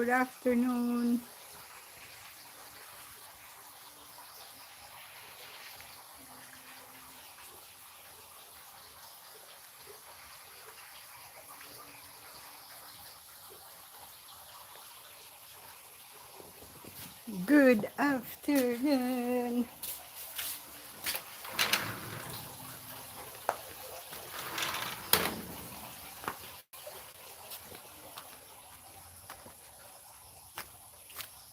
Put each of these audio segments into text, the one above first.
Good afternoon. Good afternoon.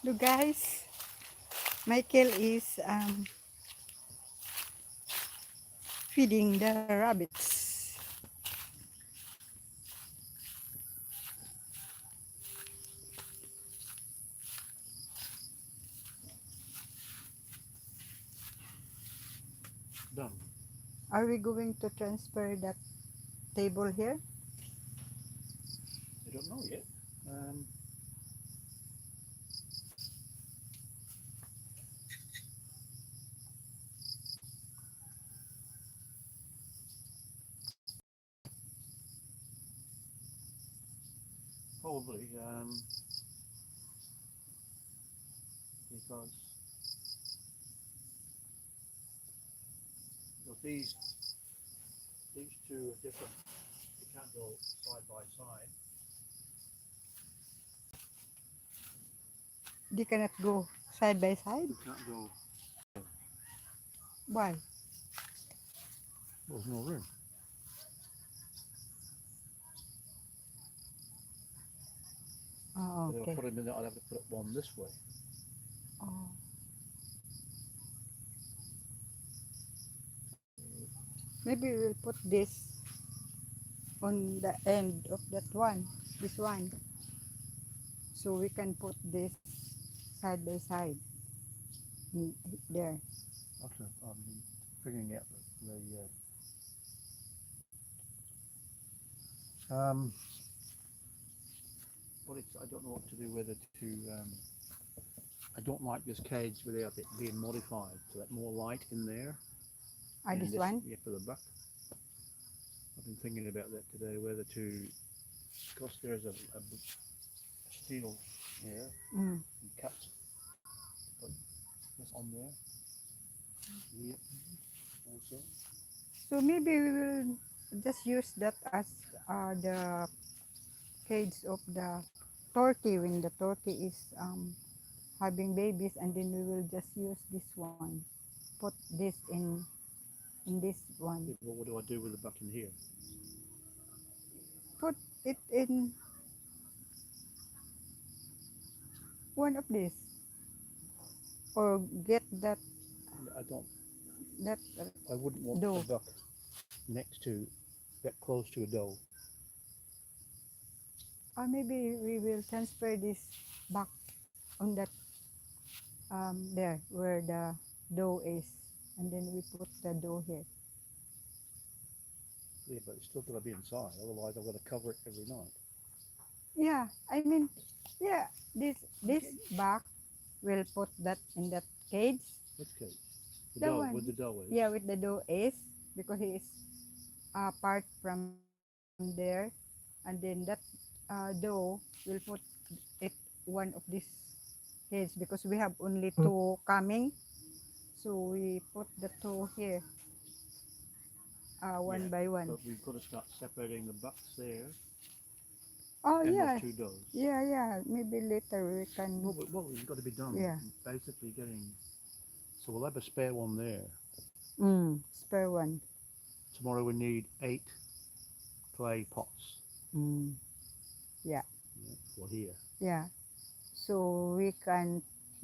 Look guys, Michael is feeding the rabbits. Done. Are we going to transfer that table here? I don't know yet. Probably because well, these two are different. They can't go side by side. They cannot go side by side. They can't go. Why? There's no room. Oh, If I okay. put them in there, I'd have to put one this way. Oh. Maybe we'll put this on the end of that one. This one. So we can put this side by side. There. Actually, I'm figuring out but it's I don't know what to do whether to. I don't like this cage without it being modified to let more light in there. Ah, this one? Yeah, for the buck. I've been thinking about that today, whether to, because there's a steel here, Mm. and cut, put this on there, here also. So maybe we will just use that as the cage of the turkey when the turkey is having babies, and then we will just use this one. Put this in this one. Yeah, but what do I do with the buck in here? Put it in one of these, or get I don't, that I wouldn't want a dough. buck next to, that close to a doe. Or maybe we will transfer this back on that there where the dough is, and then we put the dough here. Yeah, but it's still got to be inside, otherwise I've got to cover it every night. Yeah, I mean, yeah, this back will put that in that cage. Which cage? The The doe, with one, the doe is. yeah, with the dough is, because he is apart from there, and then that dough will put it one of this cage, because we have only two coming, so we put the two here, one Yeah, by one. but we've got to start separating the bucks there Oh and those yeah, two does. yeah. Maybe later we can. Well, it's got to be done. Yeah. Basically getting. So we'll have a spare one there. Spare one. Tomorrow we need 8 clay pots. Mm. Yeah. Yeah, for here. Yeah. So we can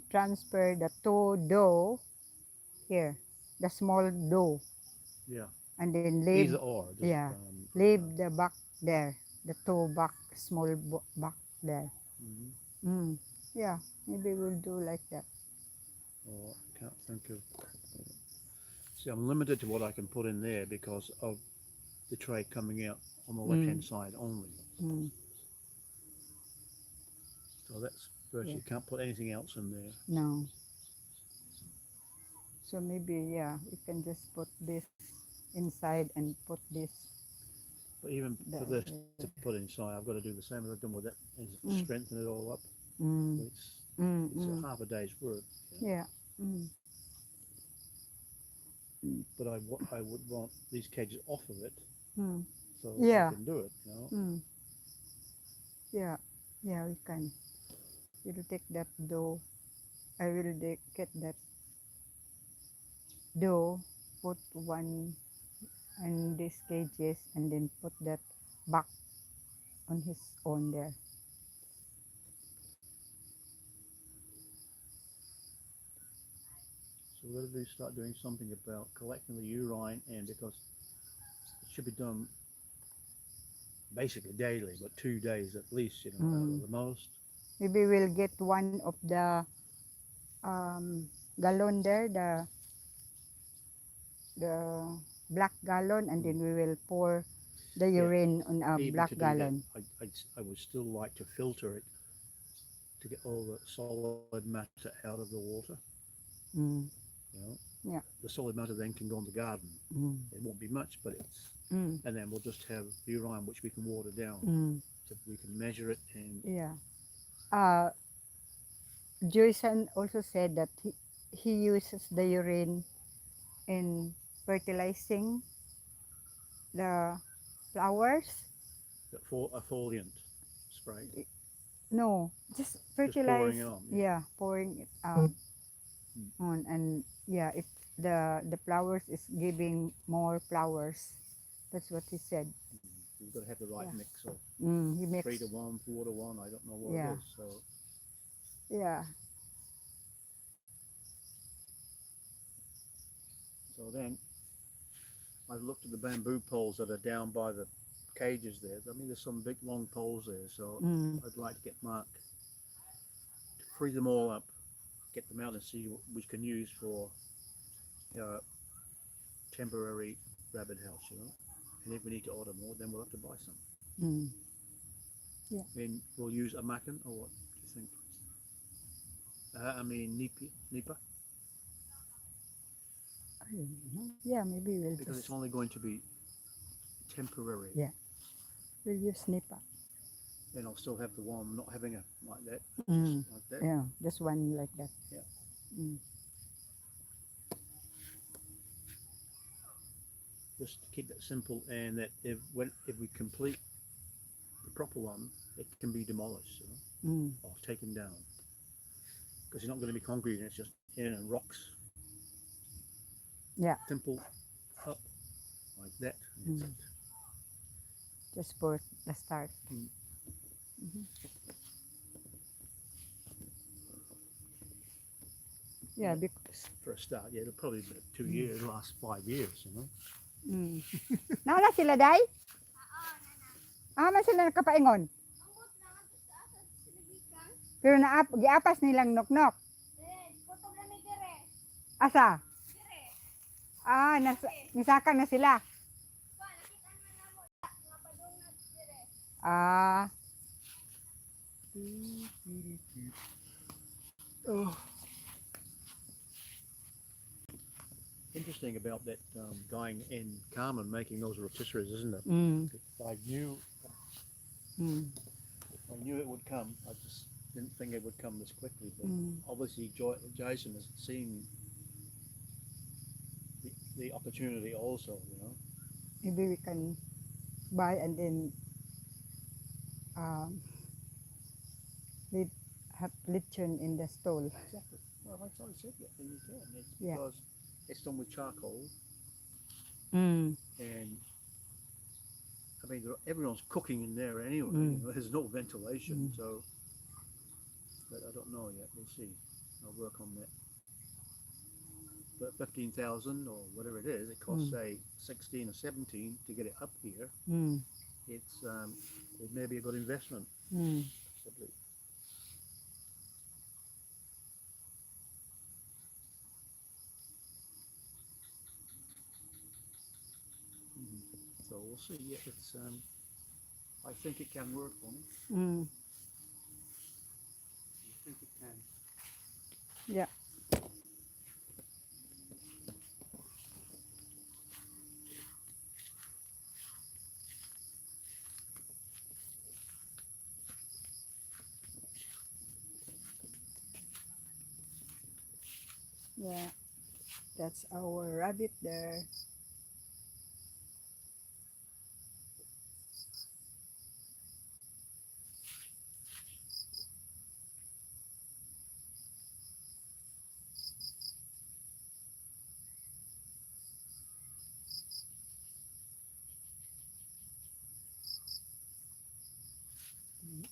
transfer the two dough here, the small dough, Yeah. and then leave. Either or. Just Yeah. Leave the back there, the two back, small back there. mhm. Mm. Yeah. Maybe we'll do like that. Or I can't think of. See, I'm limited to what I can put in there because of the tray coming out on the left hand Mm. side only. Mm. So that's first. Yeah. You can't put anything else in there. No. So maybe, yeah, we can just put this inside and put this But even for there. this to put inside, I've got to do the same as I've done with it, is Mm. strengthen it all up. Mm. It's a Mm. half a day's work. Yeah. Mm. But I would want these cages off of it Mm. so I Yeah. can do it. You know. Mm. Yeah. Yeah, we can. We'll take that dough. I will get that dough, put one in these cages, and then put that back on his own there. So we're going to start doing something about collecting the urine, and because it should be done basically daily, but 2 days at least, you know, Mm. the most. Maybe we'll get one of the gallon there, the black gallon, and then we will pour the Yeah. urine on a Even black to do that, gallon. I would still like to filter it to get all the solid matter out of the water. Mm. You know, Yeah. the solid matter then can go in the garden. Mm. It won't be much, but it's, Mm. and then we'll just have urine which we can water down. Mm. So we can measure it, and Yeah. Uh, Jason also said that he uses the urine in fertilizing the flowers. for a foliant spray, No, just just pouring fertilize. it on. Yeah. Yeah, pouring it out Mm. on, and yeah, if the flowers is giving more flowers. That's what he said. You've got to have the right Yeah. mix of He 3 makes. to 1, 4 to 1. I don't know what Yeah. it is. Yeah. So then I've looked at the bamboo poles that are down by the cages there. I mean, there's some big long poles there, so Mm. I'd like to get Mark to free them all up, get them out, and see what we can use for uh, temporary rabbit house, you know. And if we need to order more, then we'll have to buy some. Mm. And we'll use a macan, or what do you think? I mean, nipa, I don't know. Yeah, maybe we'll because it's just. only going to be temporary. Yeah. We'll use snipper. And I'll still have the one not having a like that, Mm. just like that. Yeah, just one like that. Yeah. Mm. Just to keep that simple, and that if we complete the proper one, it can be demolished, you know, Mm. or taken down, because it's not going to be concrete, and it's just in and rocks. Yeah. Simple up like that. And that's Mm. Just for the start. Mm. Mhm. Yeah, because. it. For a start, yeah, it'll probably be 2 years, last 5 years, you know. Mm. Naala sila, day? Man sila nakapaingon. Pero giapas nilang nok-nok. Asa? Nisaka na sila. Ah, Oh. Interesting about that guy in Carmen making those rotisseries, isn't it? mm. I knew Mm. it would come. I just didn't think it would come this quickly. But Mm. obviously, Jason has seen the opportunity also. You know. Maybe we can buy and then um, let, have lechon in the stall. Exactly. Well, that's what I said. Yeah, then you can. It's Yeah. because it's done with charcoal, Mm. and I mean everyone's cooking in there anyway. Mm. You know, there's no ventilation, Mm. so. But I don't know yet. We'll see. I'll work on that. But 15,000 or whatever it is, it costs say 16 or 17 to get it up here. Mm. It's it may be a good investment, Mm. possibly. So we'll see. Yeah, it's I think it can work for me. Mm. I think it can. Yeah. Yeah, that's our rabbit there.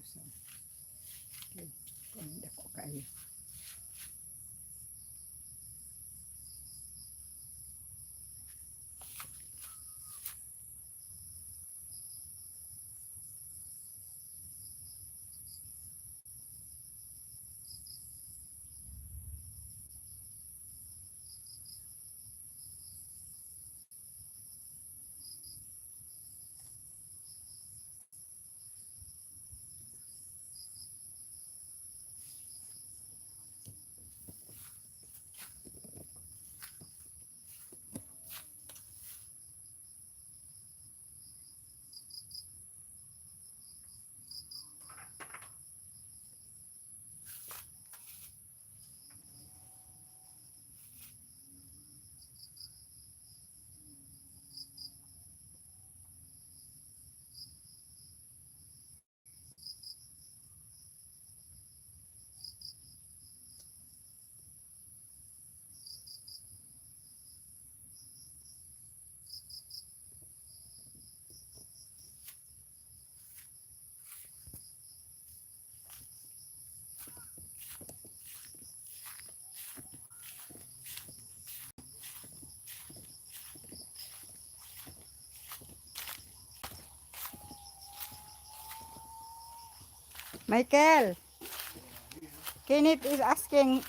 So, okay, ganda ko kayo. Michael, Kenneth is asking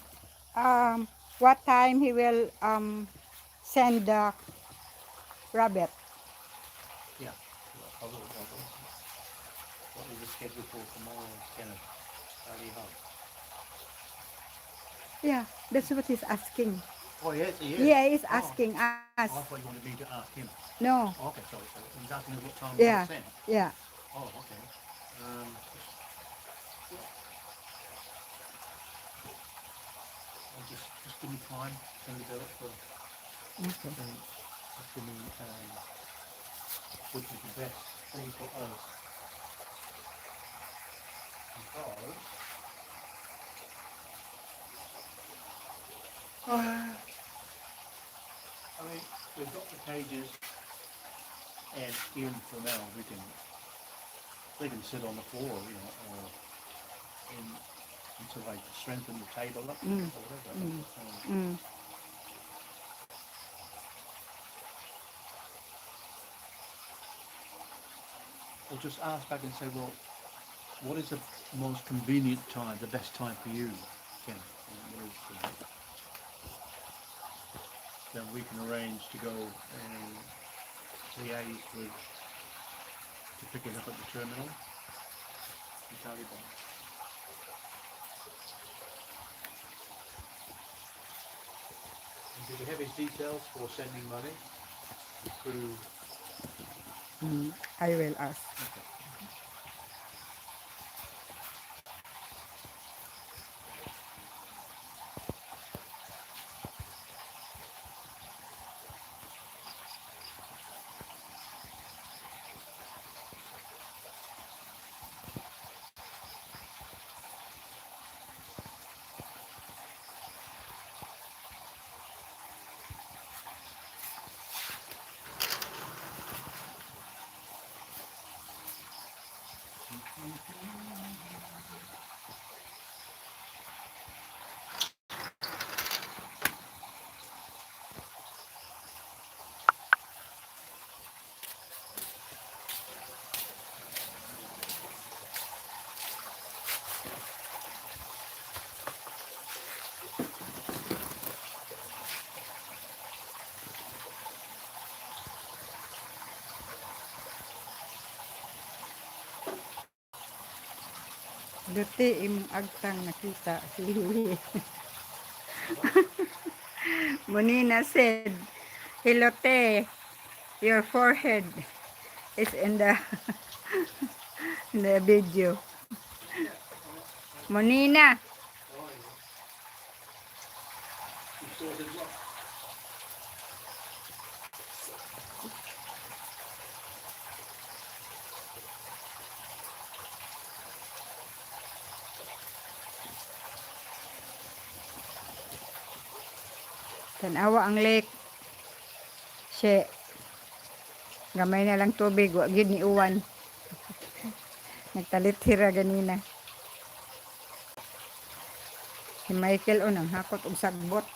what time he will send the rabbit. Yeah. What is the schedule for tomorrow, Kenneth? Early home. Yeah, that's what he's asking. Oh, yes, he is. Yeah, he's Oh, asking us. I thought you wanted me to ask him. No, Oh, okay, sorry. He's asking us what time we want yeah, to send. yeah. Oh, okay. Just give me time to develop for, Okay. just give me which is the best thing for us. Because I mean, we've got the cages, and even for now, they can sit on the floor, or in, until they strengthen the table up Mm, or whatever. mm, So mm. we'll just ask back and say, well, what is the most convenient time, the best time for you, Ken? What is then we can arrange to go and liaise with to pick it up at the terminal in Talibon. And do we have his details for sending money through? Mm, I will ask. Okay. Luti imong agtang nakita. Hihi. Monina said, "Hello, te. Your forehead is in the in the video." Yeah. Monina. Oh, yeah. sorted as well. Tanawa ang lake. She. Gamay na lang tubig. Wag yun ni uwan. Nagtalit-hira ganina. Si Michael o nang hakot og sagbot.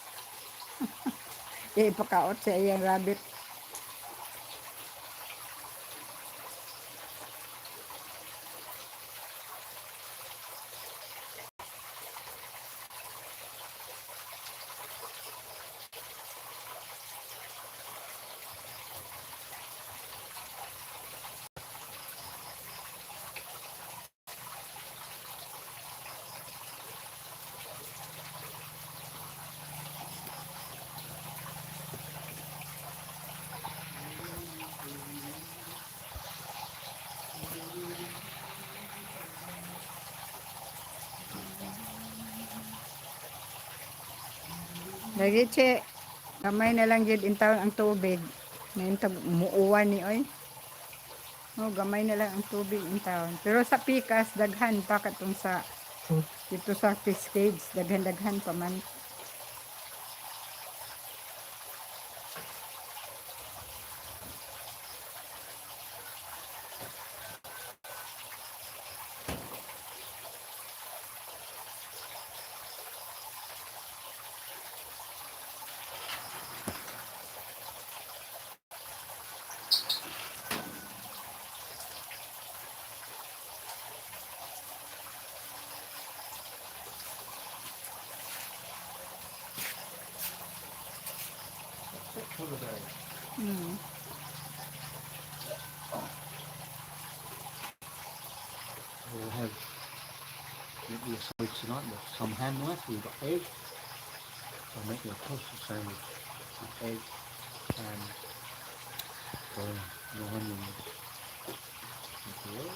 Ipakaot sa iyang rabbit. Lagi che. Gamay na lang yun intawon ang tubig. Naintag muuwan ni oy. Oh, gamay na lang ang tubig intawon. Pero sa pikas daghan pa katong sa dito sa fish cage, daghan-daghan pa man. Mm. We'll have maybe a sandwich tonight with some ham left. We've got egg. I'll make you a toasted sandwich with egg and no onion. Okay.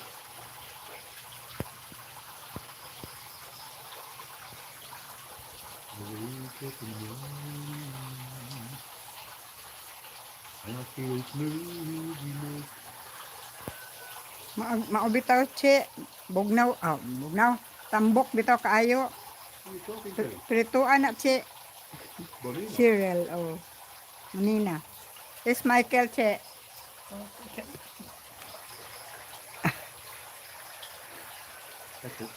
I feel smooth. Mao bitaw che bugnaw, bugnaw. Tambok bitaw kaayo. What are you talking to? Prituan na che Bonina. cereal oh. Manina. Yes, Michael che. Okay. That's it.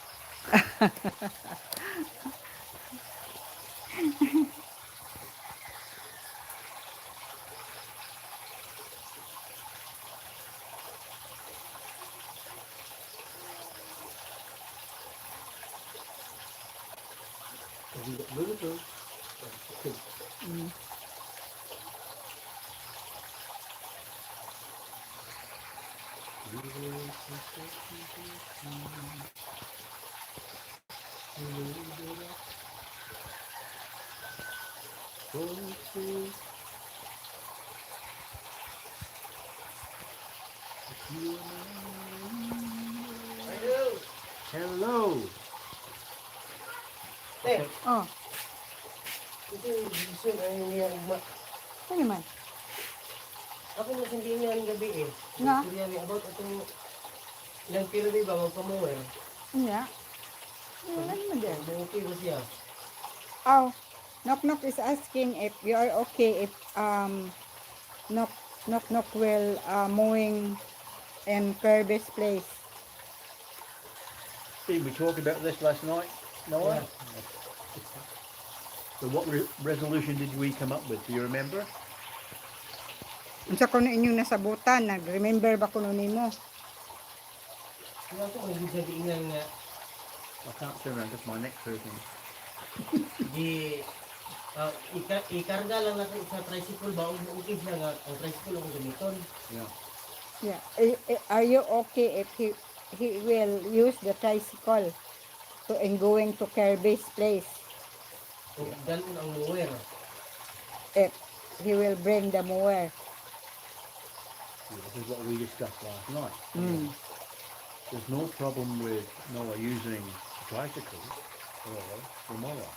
Have you got visitors? Mm. Hello. Eh, Oh, ito yung decision ay niya ugma. ano man? Ako mas hindi niya ang gabi eh. Nga? Istorya niya about itong ilang kilo di ba magpamuha eh. Iya. Ano man din? Okay ba siya? Oh, Knock Knock is asking if you are okay if Knock Knock will mowing in Kirby's place. Did we talk about this last night, Noah? So what resolution did we come up with? Do you remember? Unsa ko na inyong nasabutan, nag-remember ba kuno nimo? Kaya ako kung hindi sabi nga nga I can't turn around because my neck's hurting. di ikarga lang natin sa tricycle ba okay siya nga ang tricycle ang gamiton. Yeah. Yeah. Are you okay if he will use the tricycle to and going to Kirby's place? Kung ganun ang mower. If he will bring the mower. Yeah, this is what we discussed last night. Mm. There's no problem with Noah using a tricycle or the mower.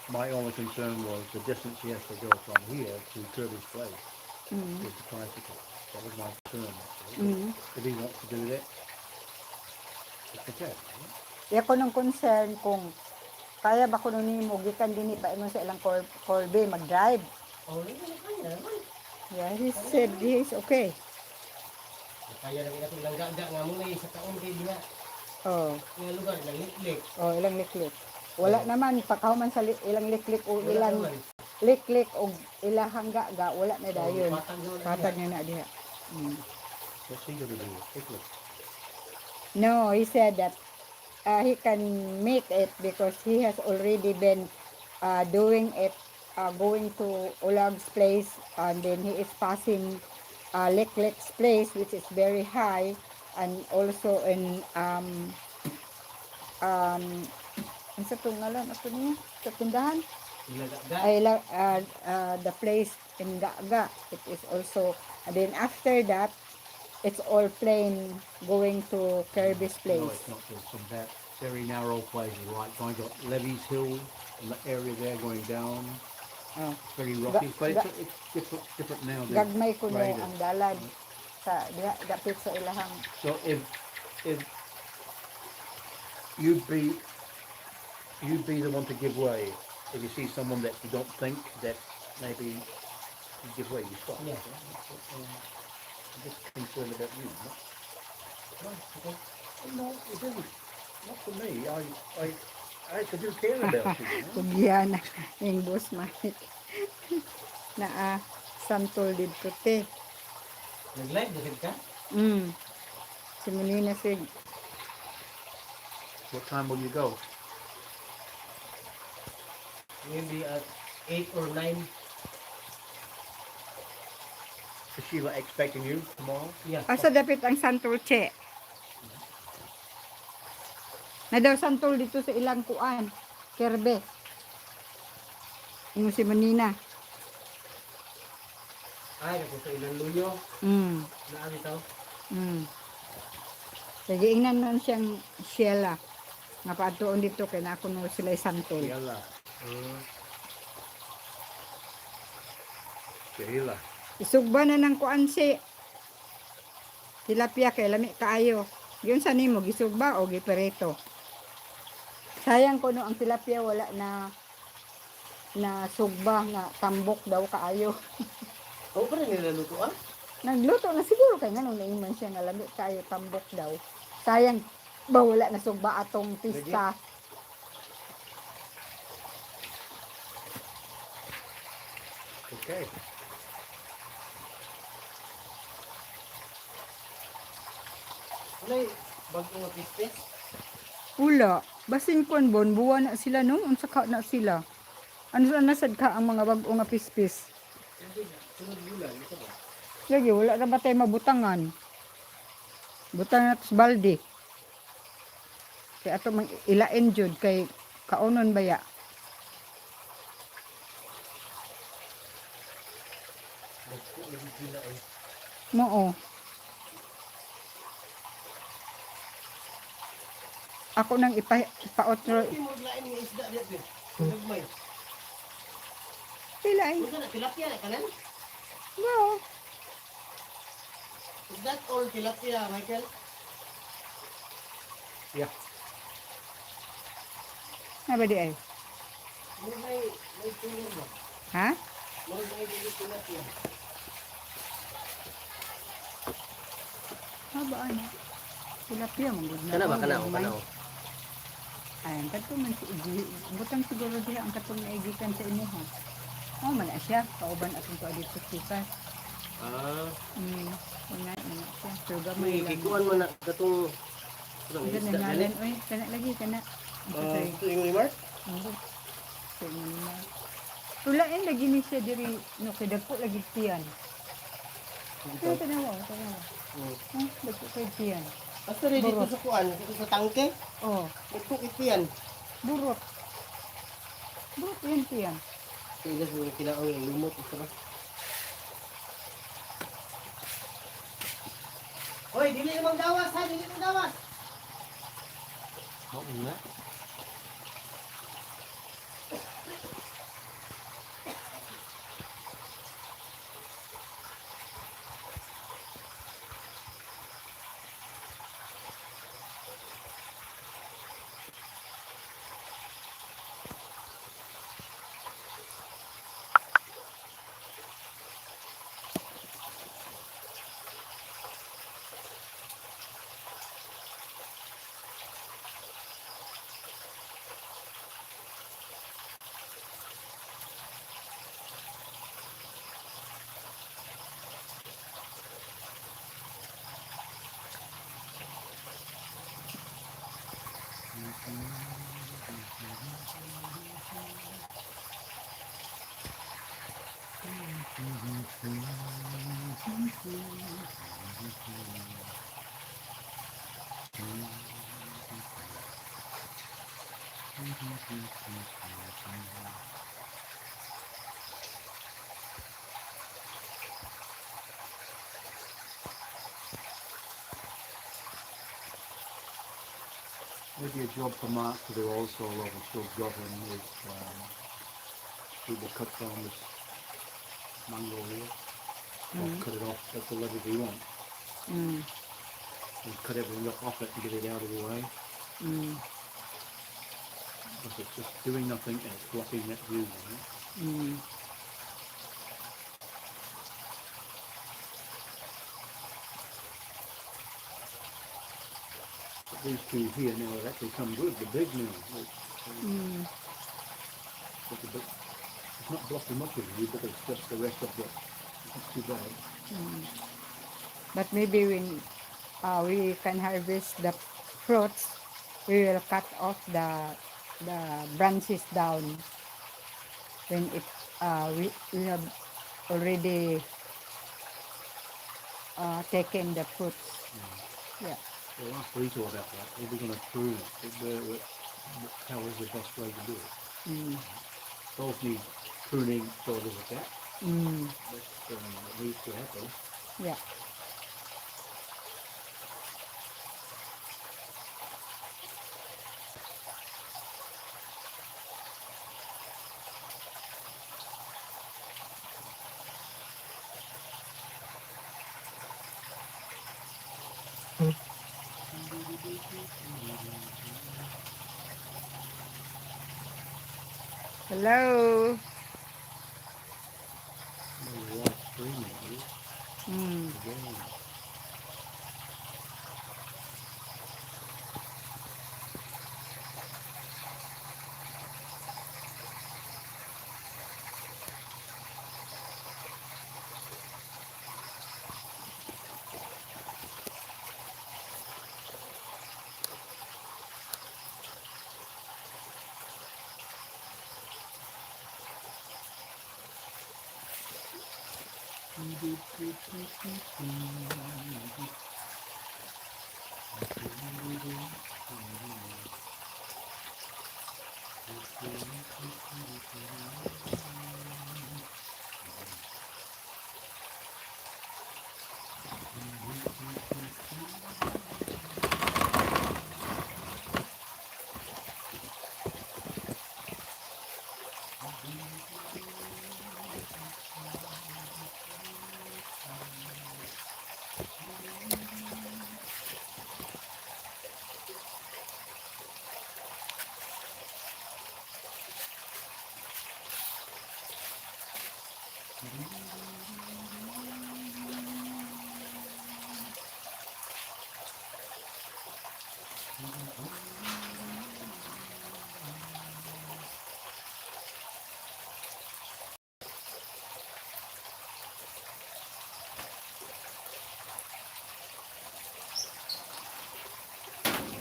My only concern was the distance he has to go from here to Kirby's place Mm. with the tricycle. That was my concern. Actually. Mm. If he wants to do that, it's okay. Right? Iya ko nung concern kung kaya ba ko nung nimo gikan dinhi pa imong sa ilang Corby mag-drive. Oh, hindi na kaya naman. Yeah, he said he's okay. Kaya na kita lang gaga nga mo may sa taon kay diha. Oh, Nga lugar na liklik. oh ilang liklik. Wala naman pakahuman sa ilang liklik o Wala ilang naman. liklik o ilahang gaga wala na dayon. Patag naman na Patag diha. na diha. Mm. What's he going to do? Take a look. No, he said that he can make it because he has already been doing it, going to Ulag's place, and then he is passing Lek's place, which is very high, and also in ano sa itong ngalan, ano niya, sa tindahan, Ilagaga. ay the place in Gaga, it is also, and then after that, it's all plain going to Kirby's No, place. it's not good. From that very narrow place, right? Going to Levy's Hill, the area there going down. Oh. Very rocky, but Ga- it's different now. Than Gagmay ko no graded. ang dalan sa diha dapit sa ilahang. So if you'd be the one to give way, if you see someone that you don't think that maybe you give way, you stop. Yeah. I'm just concerned about you. No, it isn't. Not for me. I do care about you. You know? Kugyan ning boss Mike. Na santol dito te. Nag-live na ka? Si Melina sig What time will you go? Maybe at 8 or 9. Is Sheila expecting you tomorrow? Yeah. asa dapit ang santol che. Na daw santol dito sa ilang kuan. Kerbe. Yung si Melina. Ay, ako sa ilang luyo. Naan ito? Sige, ingnan nun siyang Sheila. Nga paatuon dito kay na ako no sila santol. Sheila. Sheila. Isugba na ng kuan si tilapia kay lami kaayo. Yun sa nimo gisugba o giperito. Sayang ko no ang tilapia wala na sugba nga tambok daw kaayo. Oo pa rin nilaluto ah? Nagluto na siguro kay nganong naingon siya nga lami kaayo tambok daw. Sayang ba wala na sugba atong pista. Okay. Wala bago nga pispis. Ula, basin kon bon buwan na sila no unsa ka na sila. Ano sa nasad ka ang mga bag-o nga pispis? Hindi na. Sunod bulan. Ito ba? Lagi wala na ba tayo mabutangan? Butang na sa balde. Kay ato mang ilain jud kay kaunon baya. Nagpo lagi sila eh. Mao. Ako nang ipaotro. Hindi mo lain nga isda dito eh. Nagmay. Pila ay. Huwag na tilapia na kanan. No. Is that all tilapia, Michael? Yeah. Na ba di ay? May tulong ba? Ha? May dili tilapia. Ha ba ano? Tilapia mo gud na. Kana ba? Oh, Kana o gagmay. kana o? Ay, ang katong man butang siguro diha ang katong naigikan sa imo ha. Oh, man na siya. Kauban atong to dito sikas. Nga na siya. So gamay May lang. kikuan mo na katong Ang isda ganda ngalan, ganit. oy, kana lagi kana. Ito yung remark? So na. Tulain lagi ni siya diri no kay dagko lagi tiyan. Ito tanawa, tanawa. Dagko kay tiyan. Basta rin dito sa kuan, dito sa tangke. Oh, Ito itian. burot. Burot yan tiyan. Kaya sa kinaong yung lumot. Ito ba? Hoy, dili namang gawas ha, dili namang gawas. Oo nga. Maybe a job for Mark to do also while we're still governing is we will cut down this mango here. Or cut it off at the level we want. Mm. And cut everything off it and get it out of the way. Mm. Because it's just doing nothing and it's blocking that view, right? Mm. But these trees here now have actually come good, the big now. Mm. It's a bit, it's not blocking much of the view, but it's just the rest of it. It's too bad. Mm. But maybe when we can harvest the fruits, we will cut off the branches down when we have already taken the fruits. Yeah. We'll ask Rito about that. We're going to prune it. How is the best way to do it? Mm. Both need pruning so it doesn't get. Mm. But it needs to happen. Yeah. Hello. Maybe live streaming it is. Mm. Again.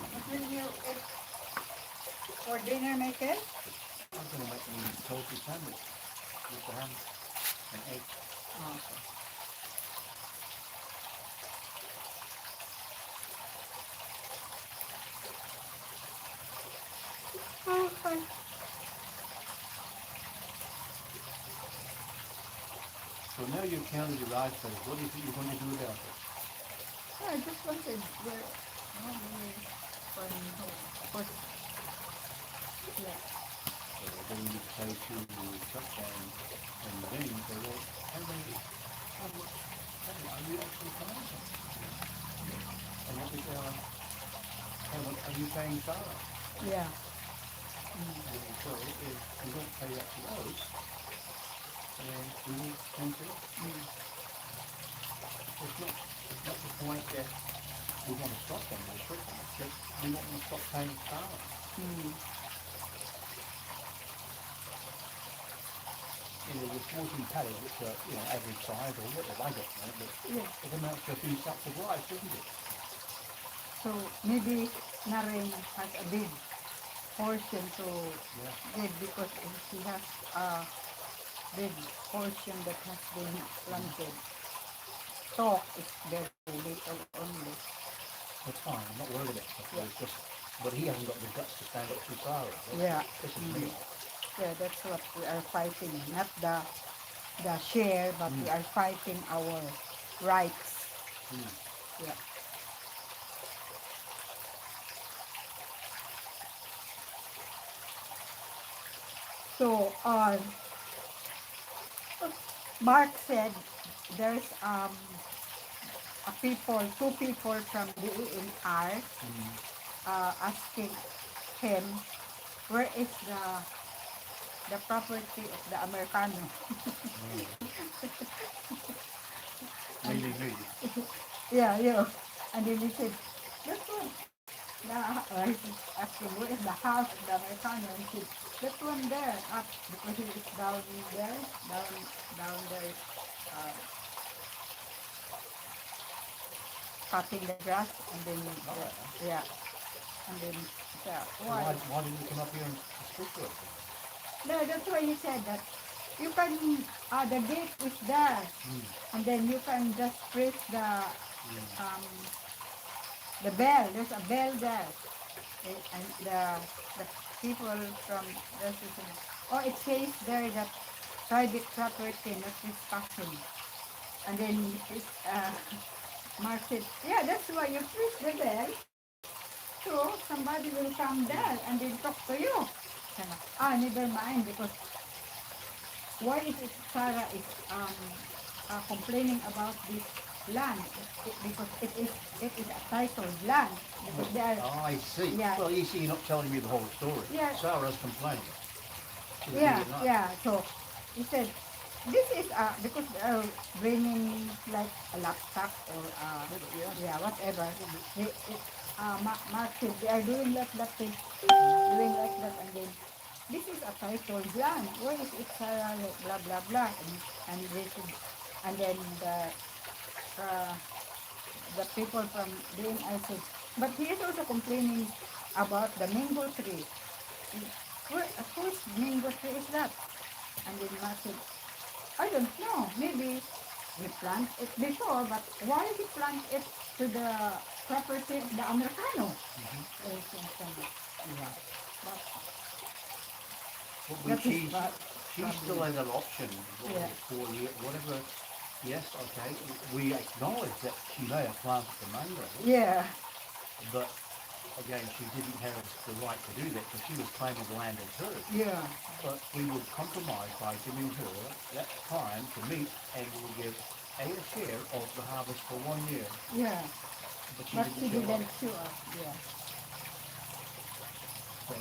What will you eat for dinner, Michael? I'm going to make me toasted sandwich with the ham and egg. Oh, okay. So now you've counted your rice bowls. What do you think you're going to do about it? Yeah, I just wanted how many from home. First, yeah. So then you say to Chuck and Vinny, you say, well, are you actually paying something? And what is how much are you paying Sarah? Yeah. And so if you don't pay up to those, then we will cancel it. Mm. It's not the point that we want to stop them or quit them. It's that we want them to stop paying Sarah. Mm. The 14 paddles, which are average size or whatever, I don't know, but Yeah. it amounts to a few sacks of rice, doesn't it? So maybe Naren has a big portion to Yeah. give because she has big portion that has been planted. Talk is very little only. That's fine. I'm not worried about that. Yeah. It's just, but he hasn't got the guts to stand up to Sarah. Yeah. This is Mm. me. Yeah, that's what we are fighting. Not the share, but we are fighting our rights. Mm. Yeah. So Mark said there's two people from the ENR Mm. asking him where is the property of the Americano. Mainly me. Yeah, you. And then he said, that's one. He asking where is the house of the Americano. And he said, that one there, up because he is down there, down there, uh, cutting the grass, and then yeah, and then yeah, So why? why didn't you come up here and speak to us? No, that's why he said that you can the gate is there, and then you can just press um the bell. There's a bell there, and the people from the oh, it says there that private property not trespassing, and then Mark said, yeah, that's why you press the bell. So somebody will come there and then talk to you. Never mind because why is it Sarah is complaining about this land? Because it is a titled land. Because they are, Oh, I see. yeah, Well, you see, you're not telling me the whole story. yeah, Sarah's complaining. To the yeah, DNR. yeah. So he said, this is because they are bringing like a laptop or yeah, whatever. Mark said they are doing that thing, doing like that, and then this is a titled land. Why is it like blah blah blah? And this is, and then uh, the people from DNI said, but he is also complaining about the mango tree. Whose mango tree is that? And then Mark said, I don't know. Maybe we plant it before, but why we plant it to the property of the Americano? Yeah. But But that is she bad. still has an option. What was Yeah. it, 4 years, whatever. Yes, okay. We acknowledge that she may have planted the mango, Yeah. but again, she didn't have the right to do that because she was claiming the land as hers. Yeah. But we would compromise by giving her that time to meet and we would give a share of the harvest for 1 year. Yeah. But she But didn't she show up. didn't show up. Yeah. So,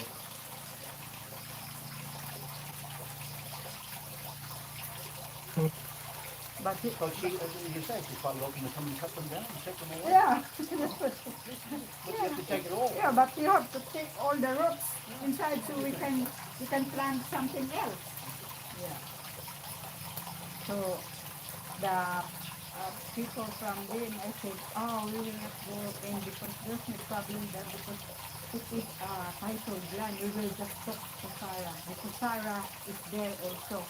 But he, so she, as you say, she's quite welcome to come and cut them down and take them away. yeah. But you have to take it all. Yeah, but you have to take all the roots inside so we can plant something else. Yeah. So the people from I said, oh, we will not go in because there's no problem there because it is titled land. We will just talk to Sarah because Sarah is there also.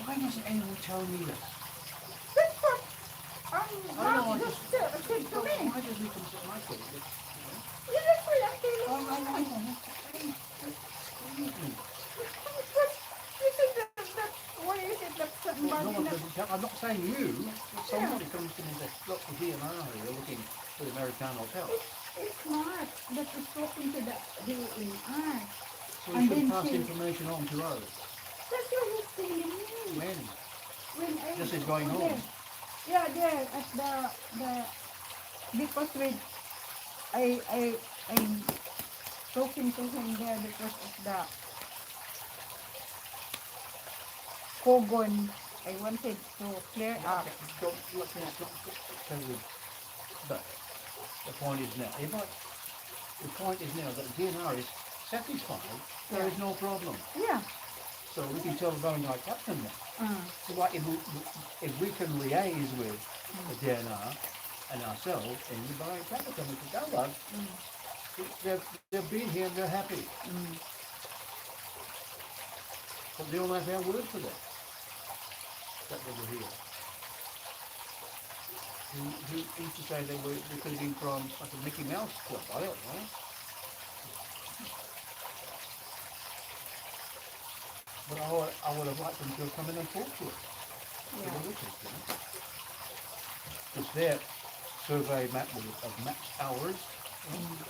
Why doesn't anyone tell me this? That's what I know, Mark I just just, said to me. why does we consider my kid? Yeah, that's why I'm telling Oh, I you. know. Because you said that why is it that somebody No one not doesn't tell. I'm not saying you. But yeah. somebody comes to me and says, look, we're here now. You're looking for the American hotel. It's Mark that is talking to the DER. So we And should then pass the she, information on to us. that's what he's telling me. When? When I This is going there. home. Yeah, there at the because with I'm talking to him there because of the Kogon. I wanted to clear up. Don't, let's not tell you. But the point is now, the point is now that the DNR is satisfied, there is no problem. Yeah. So we can tell the going like captain now. Uh, So like if we can liaise with the DNR and ourselves and the buying capital, we can tell us they've been here and they're happy. But they all have our word for that. That they were here. Who used to say they could have been from like a Mickey Mouse club? I don't know. But I would have liked them to have come in and talked to us. To Yeah. the witches, you know. It's their survey map of matched hours. You know?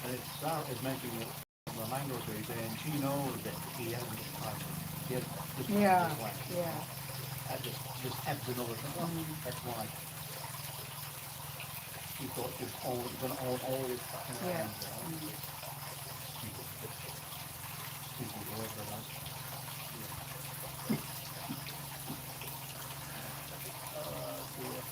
And if Sarah is making the mango trees, and she knows that he hasn't got time. He has this Yeah. this way. Yeah. That just adds another thing. Oh, that's why he thought he was going to own all this fucking Yeah. land. You know? Stupid bitch. Stupid word for us. Dear.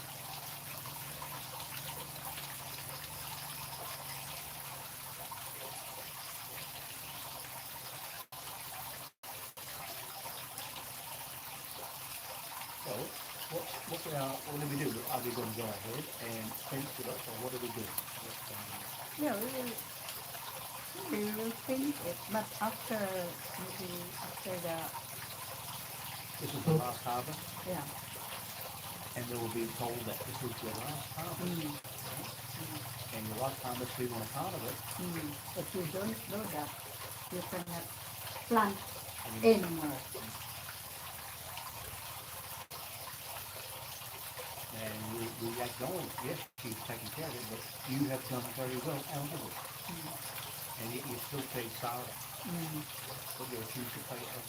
So, what do we do? Are we going to go ahead and fence it up, or what do we do? Yeah, we will finish it, but after, maybe after the, This is the last harvest, yeah. and they will be told that this is your last harvest. Mm. And your last harvest, we want a part of it. If you don't do that, you cannot plant And anymore. we acknowledge, yes, she's taking care of it, but you have done very well out of it. And yet you still pay Sarah, but you refuse to pay us.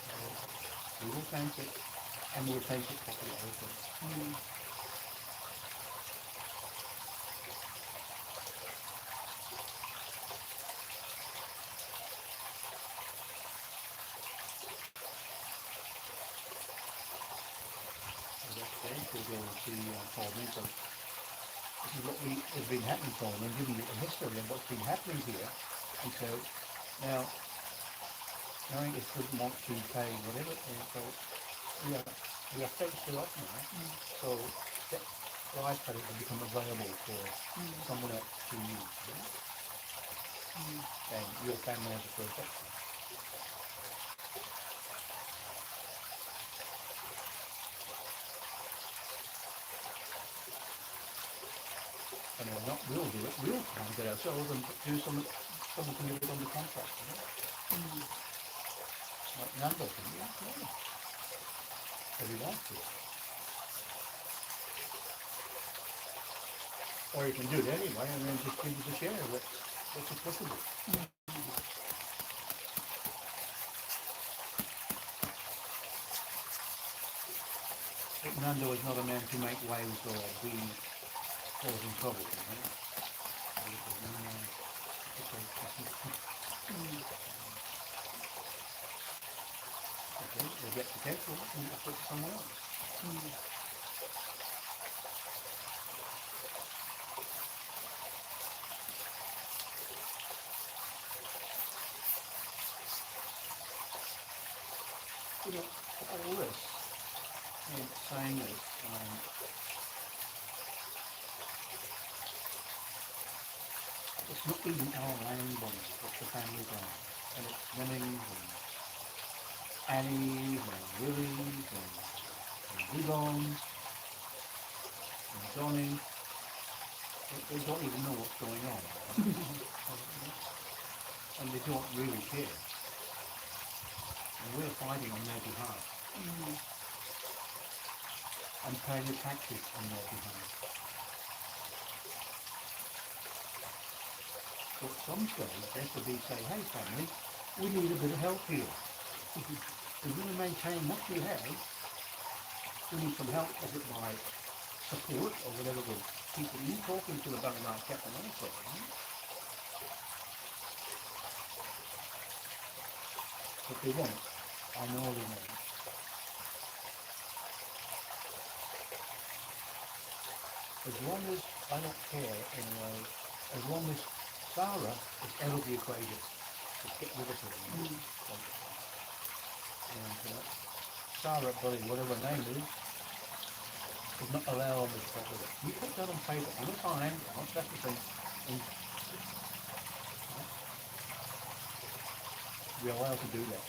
So we will fence it, and we'll fence it properly also. So that's great. We'll go and see Paul Minko. This is what has been happening, Paul, and I'm giving you a history of what's been happening here. And so now, knowing it doesn't want to pay whatever, and so we are faced it up now. So that life credit will become available for someone else to use. You know? And your family has a first option. And we'll do it. We'll try and get ourselves and do someone can do it on the contract. You know? Like Nando can do it. If he wants to. Or you can do it anyway and then just give us a share of what's applicable. But Nando is not a man to make waves or be causing trouble. You know? Okay, we'll get the petrol and we'll put it somewhere else. You know, all this and saying this, it's not even our land bonds, it's the family land. And it's Lemmings and Annies and Willies and Dugons and Johnny. They don't even know what's going on. And they don't really care. And we're fighting on their behalf. And paying the taxes on their behalf. So at some stage, they have to say, hey family, we need a bit of help here. If we're going to maintain what we have, we need some help, is it by support or whatever the people you talking to about our captain also, right? But they won't. I know they won't. As long as I don't care anyway, as long as Sarah is out of the equation, just get rid of her. You know? And Sarah, buddy, whatever her name is, would not allow on this property. You put that on paper anytime, not just the thing, and we're allowed to do that.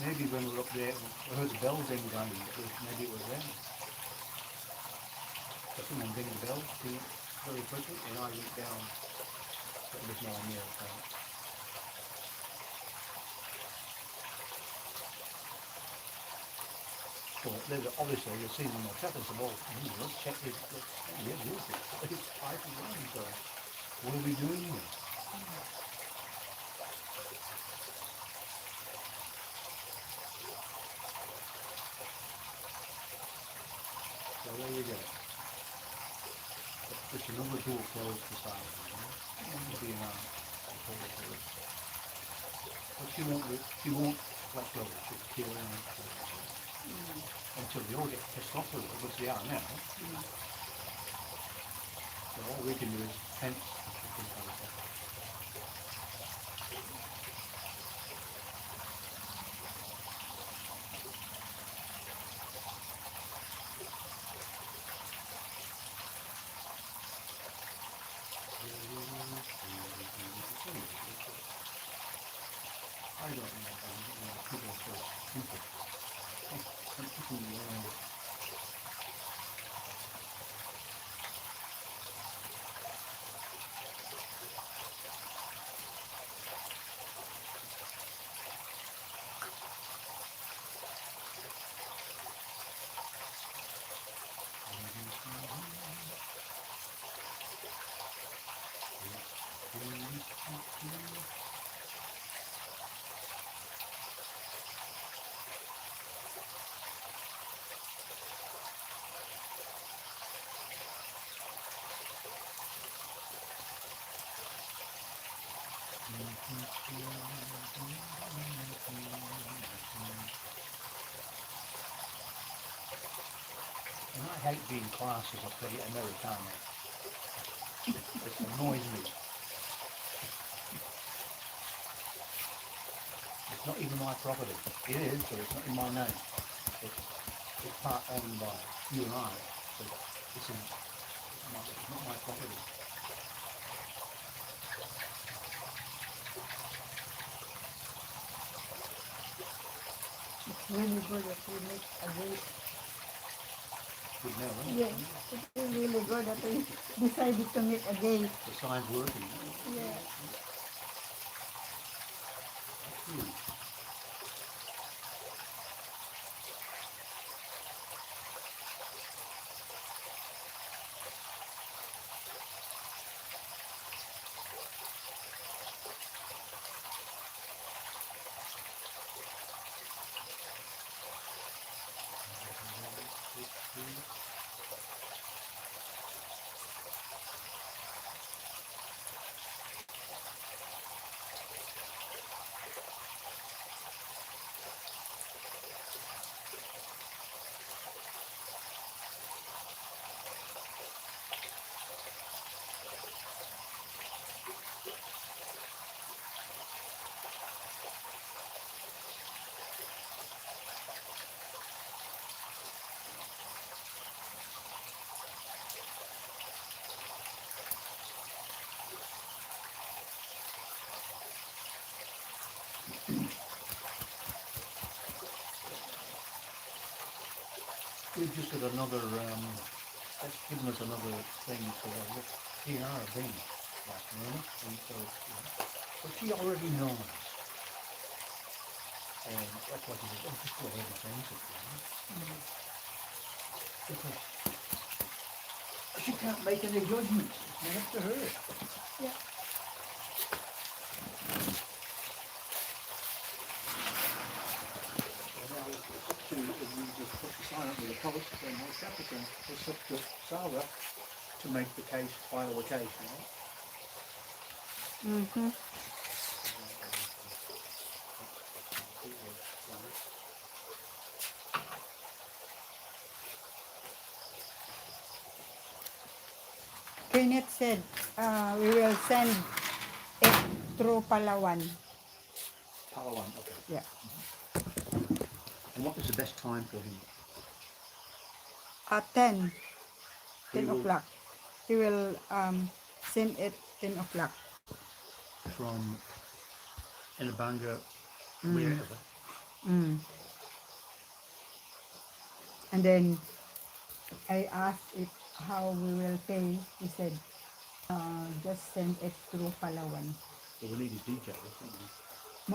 Maybe when we were up there, we heard the bells then going, maybe it was them. But someone rang the bell very quickly, and I went down, but there's no one there. So. Well, obviously you'll see them on traffic, so well, let's check this, yeah, it's 5 so what are we doing here? So there you go. Just another door closed beside it, you know? It'll be enough. But she won't let go, she'll kill around until they all get pissed off with it, which they are now. So all we can do is fence and things like that. I don't know, people are so stupid. Some people, and I hate being classed as a pretty Americano. It annoys me. It's not even my property. It is, but it's not in my name. It's part owned by you and I. So it's not my property. It's really good that we make a gate. Good now, isn't it? Yes, it's really good that we decided to make a gate. The sign's working. Yeah. That's huge. We've just got another, that's given us another thing to look, here are things, like, you know, and so, but she already knows. And that's why she says, oh, just go ahead and change it, you know. Because she can't make any judgments, it's up to her. Yeah. We just put the sign up with a post and my capital. It's up to Sarah to make the case, final the case, you know. Mm-hmm. Kenneth said, we will send it through Palawan. Palawan, okay. Yeah. And what is the best time for him? 10, He 10 will o'clock. He will send it 10 o'clock. from Enabanga, Mm. wherever. Mm. And then I asked if how we will pay. He said, just send it through Palawan. So we need his details, don't we?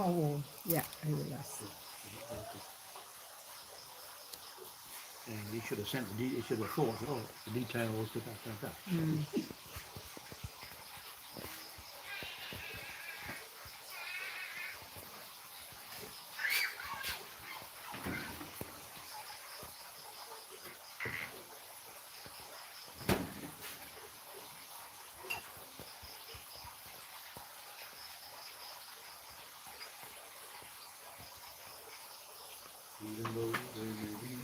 Oh, yeah, I will ask. Yeah, okay. And he should have sent he should have thought, oh, the details, da. Mm. Even though they may be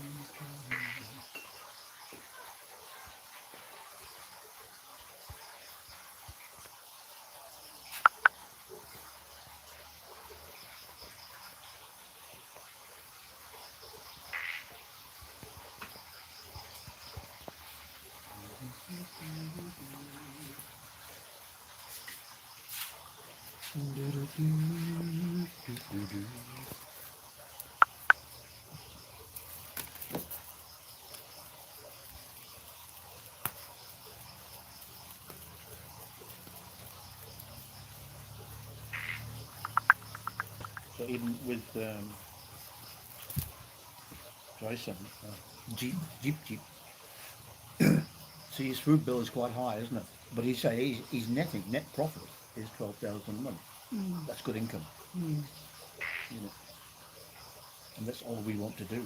so even with Jason, Jeep. See, his food bill is quite high, isn't it? But he say he's netting net profit is 12,000 a month. Mm. That's good income, Mm. you know. And that's all we want to do.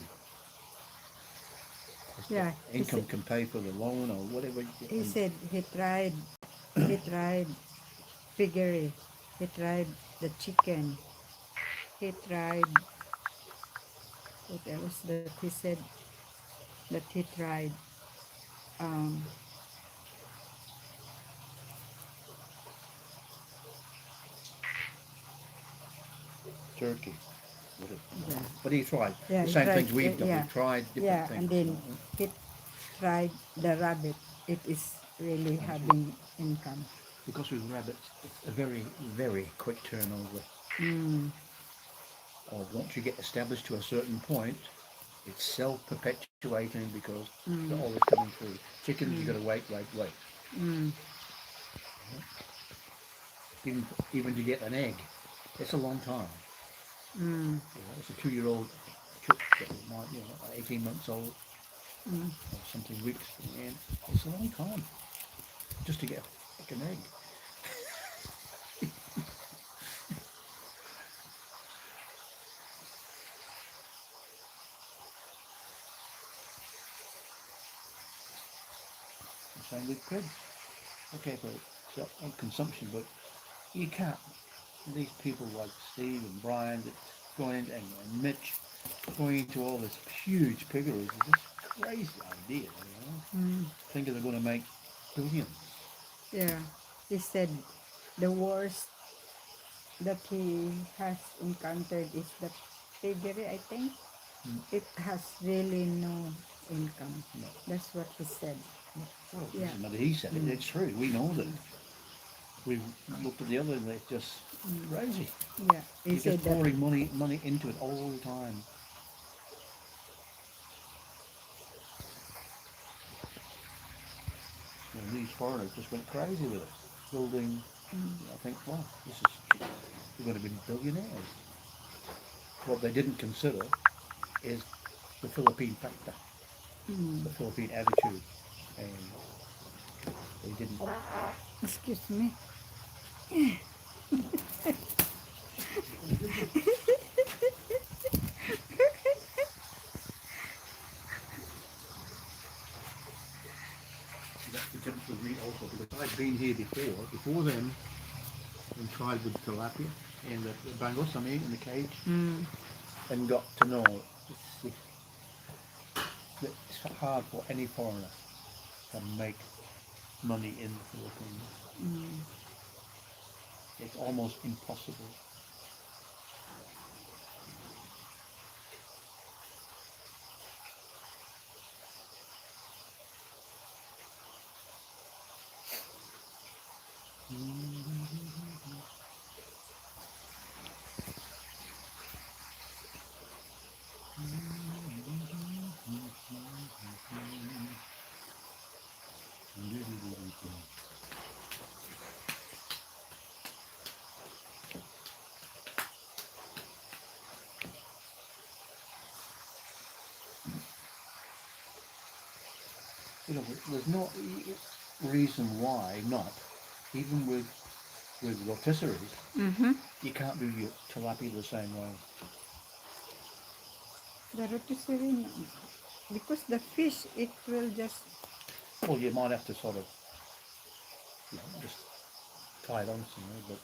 Yeah, Income can pay for the loan or whatever. he And said he tried piggery, he tried the chicken, he tried, what else that he said that he tried, um, turkey, whatever. yeah, But he tried yeah, the he same tried, things we've done. yeah, We've tried different yeah, and things. then he tried the rabbit. It is really And having income. because with rabbits, it's a very, very quick turnover. Mm. Or once you get established to a certain point, it's self-perpetuating because they're Mm. always coming through. Chickens, you got Mm. to wait. Mm. Even to get an egg, it's a long time. Mm. You know, it's a 2-year-old chick that might, 18 months old Mm. or something weeks, and it's a long time just to get like an egg. The same with pigs. Okay, for consumption, but you can't. These people like Steve and Brian that going into and Mitch going into all this huge piggeries is just crazy idea. Mm. Thinking they're going to make billions. Yeah, he said the worst that he has encountered is the piggery, I think. Mm. It has really no income. No. That's what he said. Well, it Yeah. doesn't matter. He said it. Mm. It's true. We know that. We've looked at the other, and it's just Mm. crazy. Yeah, he You're just said that. pouring money into it all the time. And these foreigners just went crazy with it, building. Mm. I think, wow, we're going to be billionaires. What they didn't consider is the Philippine factor, Mm. the Philippine attitude, and they didn't. Excuse me. That's the difference with me also because I've been here before them, and tried with tilapia and the bangos, in the cage, Mm. and got to know it's hard for any foreigner to make money in the Philippines. Mm. It's almost impossible. You know, there's no reason why not, even with rotisseries, Mm-hmm. you can't do your tilapia the same way. The rotisserie, no. Because the fish, it will just, Well, you might have to sort of, you know, just tie it on somewhere, but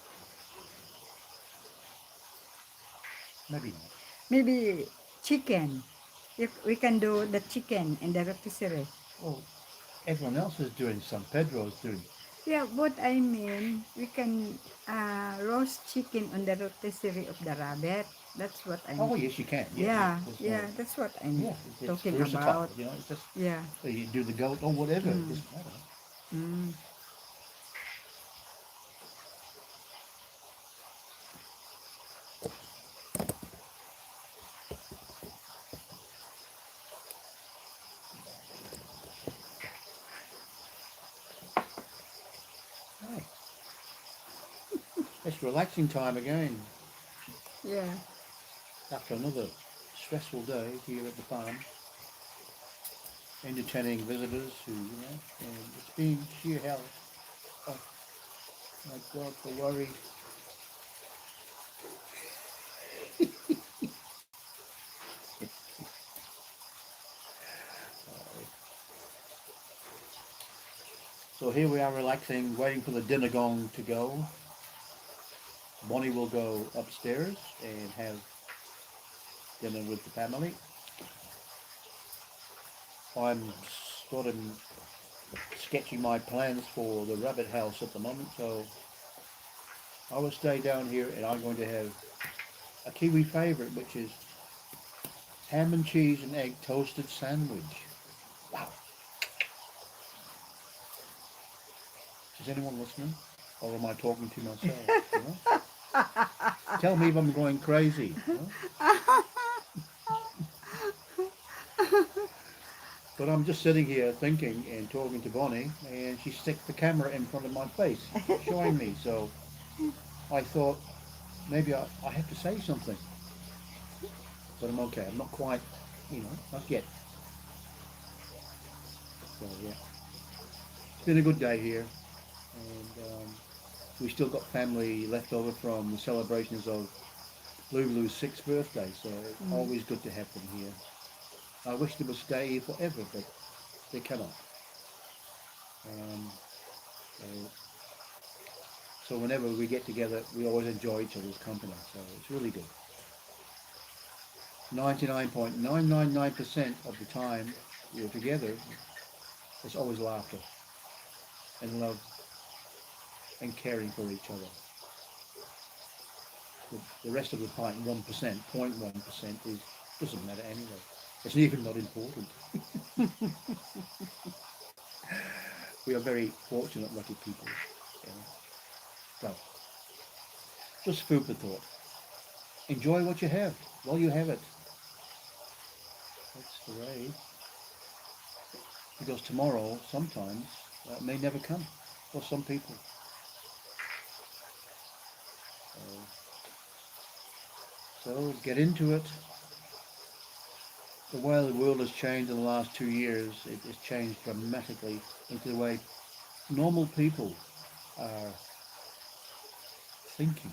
maybe not. maybe chicken. If we can do the chicken in the rotisserie. Well, everyone else is doing San Pedro's doing. Yeah, what I mean, we can roast chicken on the rotisserie of the rabbit. That's what I'm. Oh yes, you can. Yeah, yeah. Yeah, There's no. yeah, that's what I'm Yeah, it's talking versatile. about. You know, it's just Yeah. you do the goat or whatever. It Mm, doesn't matter. mm. Right. It's relaxing time again Yeah. after another stressful day here at the farm, entertaining visitors who, you know, and it's been sheer hell. Oh my God, the worry. So here we are relaxing, waiting for the dinner gong to go. Bonnie will go upstairs and have dinner with the family. I'm sort of sketching my plans for the rabbit house at the moment, so I will stay down here and I'm going to have a Kiwi favourite, which is ham and cheese and egg toasted sandwich. Wow. Is anyone listening? Or am I talking to myself? You know? Tell me if I'm going crazy. You know? But I'm just sitting here thinking and talking to Bonnie, and she sticks the camera in front of my face, showing me. So I thought maybe I have to say something. But I'm okay. I'm not quite, you know, not yet. So yeah, it's been a good day here, and we still got family left over from the celebrations of Lulu's 6th birthday, so it's Mm. always good to have them here. I wish they would stay here forever, but they cannot. Um, so, so whenever we get together, we always enjoy each other's company, so it's really good. 99.999% of the time we're together, there's always laughter and love and caring for each other. The rest of the 0.1% is doesn't matter anyway. It's even not important. We are very fortunate, lucky people. You know? So, just food for thought. Enjoy what you have while you have it. That's the way. Because tomorrow, sometimes, may never come for some people. So get into it. The way the world has changed in the last 2 years, it has changed dramatically into the way normal people are thinking.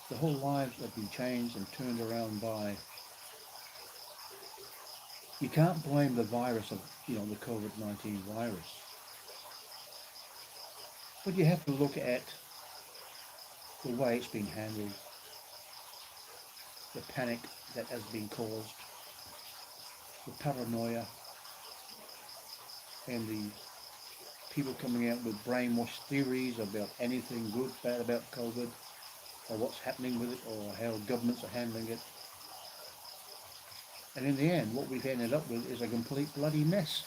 The whole lives have been changed and turned around by. You can't blame the virus of, you know, the COVID-19 virus, but you have to look at the way it's been handled, the panic that has been caused, the paranoia, and the people coming out with brainwashed theories about anything good, bad about COVID, or what's happening with it, or how governments are handling it. And in the end, what we've ended up with is a complete bloody mess.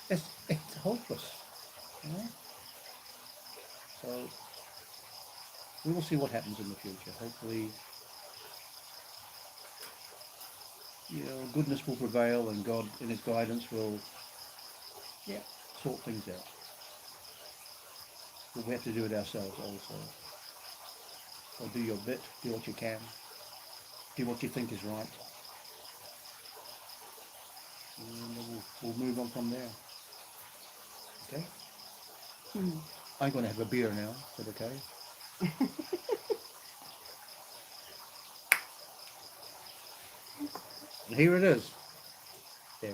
It's hopeless, you know? So we will see what happens in the future. Hopefully goodness will prevail, and God in His guidance will, yeah, sort things out. But we have to do it ourselves also. So do your bit, do what you can, do what you think is right, and we'll move on from there. Okay? Hmm. I'm going to have a beer now. Is that okay? And here it is. There.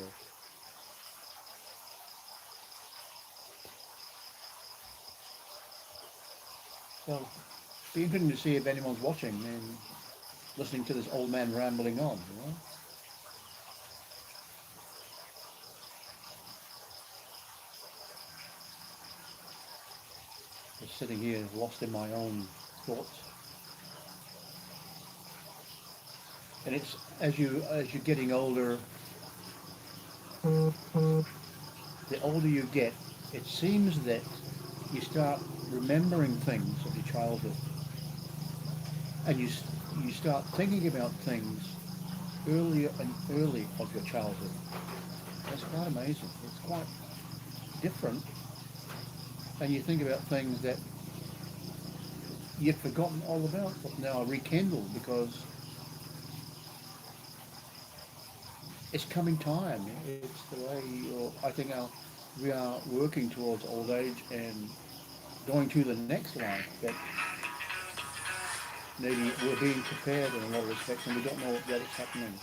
So, be interesting to see if anyone's watching and listening to this old man rambling on. Just sitting here lost in my own thoughts. And it's as you're getting older, the older you get, it seems that you start remembering things of your childhood, and you start thinking about things earlier and early of your childhood. That's quite amazing. It's quite different, and you think about things that you've forgotten all about, but now are rekindled because it's coming time. It's the way I think we are working towards old age and going to the next life that maybe we're being prepared in a lot of respects and we don't know that it's happening.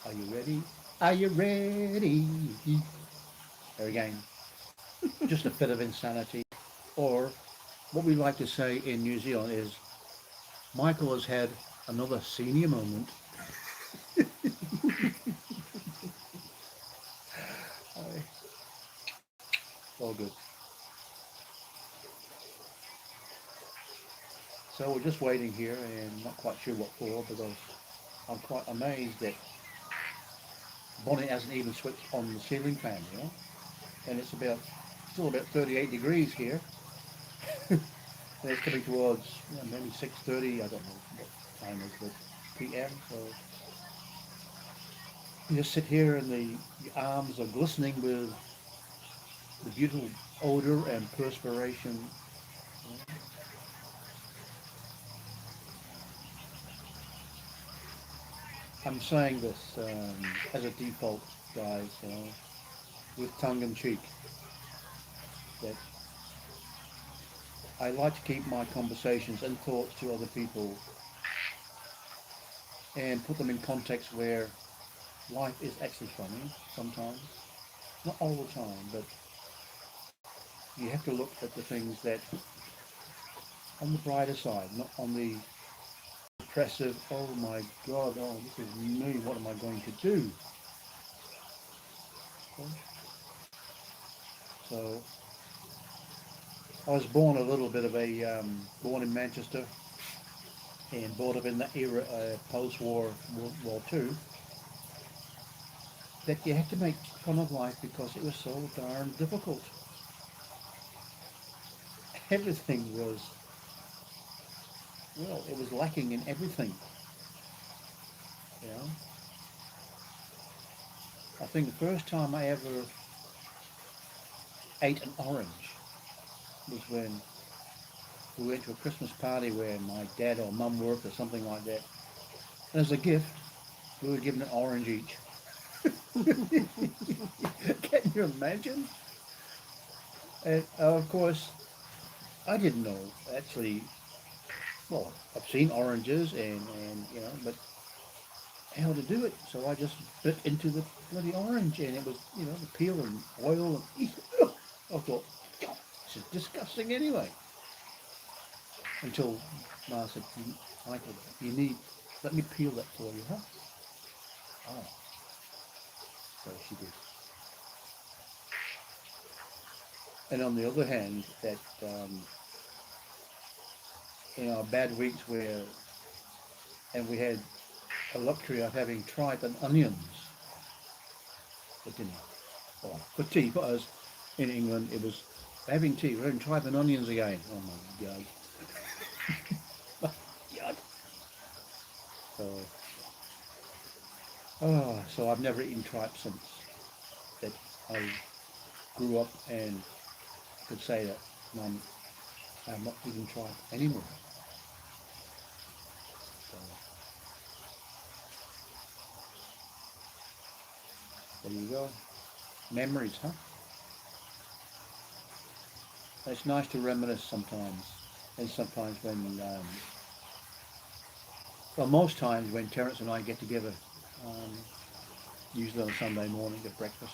Are you ready? Are you ready? There again, just a fit of insanity. Or what we like to say in New Zealand is Michael has had another senior moment. All good. So we're just waiting here and not quite sure what for because I'm quite amazed that Bonnie hasn't even switched on the ceiling fan. And it's still about 38 degrees here. And it's coming towards maybe 6:30. I don't know what time is, but p.m. So you just sit here and the arms are glistening with the beautiful odor and perspiration. I'm saying this as a default, guys, with tongue in cheek, that I like to keep my conversations and thoughts to other people and put them in context where life is actually funny sometimes. Not all the time, but you have to look at the things that on the brighter side, not on the depressive, oh my God, oh, this is me, what am I going to do? Okay. So I was born a little bit of born in Manchester and brought up in that era, post-war, World War II, that you had to make fun of life because it was so darn difficult. Everything was, well, it was lacking in everything, you know. I think the first time I ever ate an orange was when we went to a Christmas party where my dad or mum worked or something like that. And as a gift, we were given an orange each. Can you imagine? And of course, I didn't know actually. Well, I've seen oranges but how to do it. So I just bit into the bloody orange, and it was the peel and oil and I thought, God, this is disgusting anyway. Until Ma said, Michael, let me peel that for you, huh? Oh, so she did. And on the other hand, that in our bad weeks and we had a luxury of having tripe and onions for dinner, or for tea. For us in England, it was having tea. We're having tripe and onions again. Oh my God. So, so I've never eaten tripe since that I grew up and could say that, Mum, I'm not eating tripe anymore. So, there you go. Memories, huh? It's nice to reminisce sometimes. And sometimes when, well, most times when Terence and I get together, um, usually on a Sunday morning at breakfast,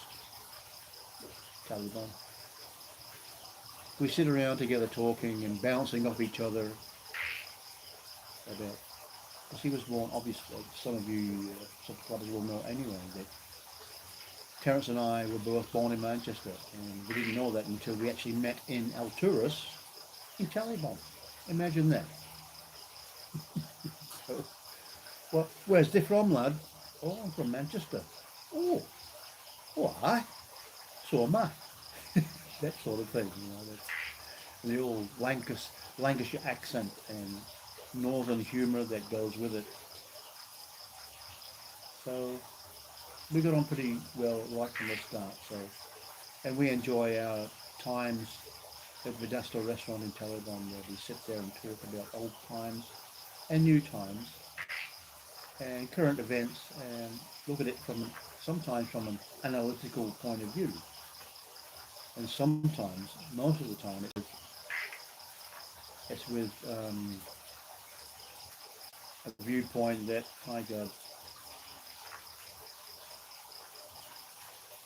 Talibon, we sit around together talking and bouncing off each other about, because he was born, obviously, some of you subscribers will know anyway, that Terence and I were both born in Manchester, and we didn't know that until we actually met in Alturas in Talibon. Imagine that. So, well, where's they from, lad? Oh, I'm from Manchester. Oh, why? So am I. That sort of thing, you know, the old Lancashire accent and northern humour that goes with it. So we got on pretty well right from the start. So, and we enjoy our times at the Vedasto restaurant in Telapia, where we sit there and talk about old times and new times and current events, and look at it from sometimes from an analytical point of view, and sometimes, most of the time, it's with a viewpoint that kind of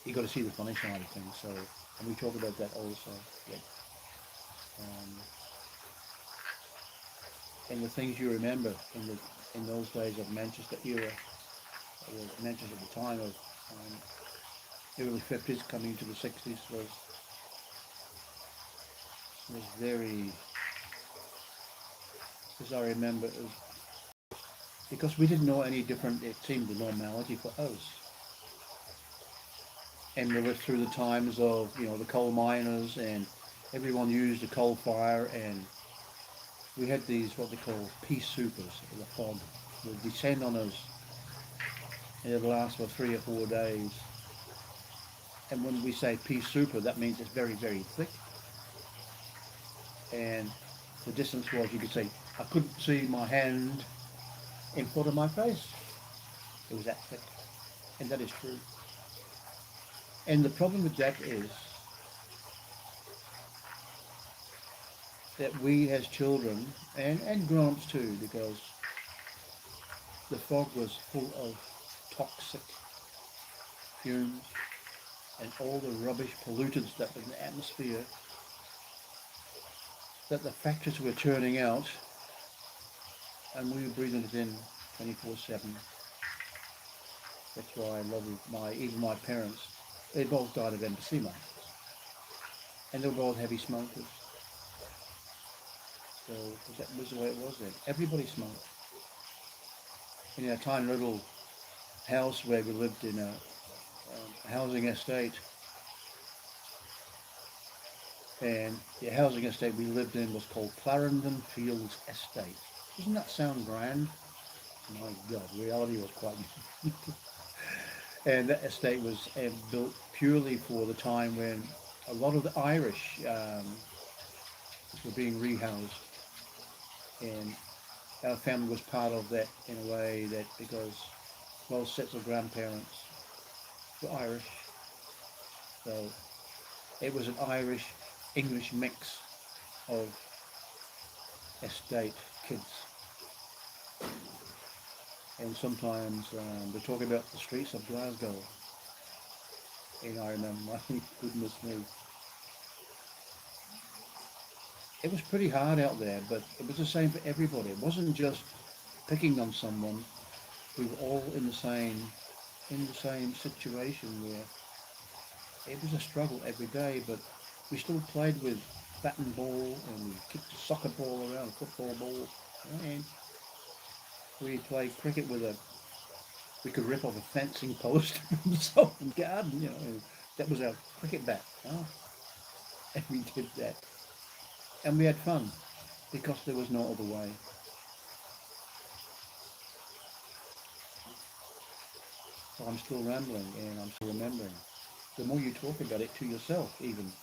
you got to see the funny side of things. So, and we talk about that also. That, um, and the things you remember in those days of Manchester era, or Manchester at the time of early 50s coming into the 60s was very, as I remember, it was, because we didn't know any different. It seemed the normality for us. And we lived through the times of, you know, the coal miners, and everyone used a coal fire, and we had these what they call peace supers, the fog would descend on us, and it'd last for 3 or 4 days. And when we say peace super, that means it's very, very thick. And the distance was, you could see, I couldn't see my hand in front of my face. It was that thick. And that is true. And the problem with that is that we as children, and grown-ups too, because the fog was full of toxic fumes and all the rubbish pollutants that were in the atmosphere that the factories were turning out, and we were breathing it in 24/7. That's why I love even my parents. They both died of emphysema, and they were both heavy smokers. So that was the way it was then. Everybody smoked. In our tiny little house where we lived in a housing estate, and the housing estate we lived in was called Clarendon Fields Estate. Doesn't that sound grand? My God, reality was quite. And that estate was built purely for the time when a lot of the Irish were being rehoused, and our family was part of that in a way, that because both sets of grandparents were Irish, so it was an Irish English mix of estate kids. And sometimes they talk about the streets of Glasgow, and I remember, my goodness me, it was pretty hard out there, but it was the same for everybody. It wasn't just picking on someone. We were all in the same situation where it was a struggle every day, but we still played with bat and ball, and we kicked a soccer ball around, a football ball, and we played cricket we could rip off a fencing post from the southern garden, you know, and that was our cricket bat. Oh, and we did that. And we had fun because there was no other way. So I'm still rambling and I'm still remembering. The more you talk about it to yourself, even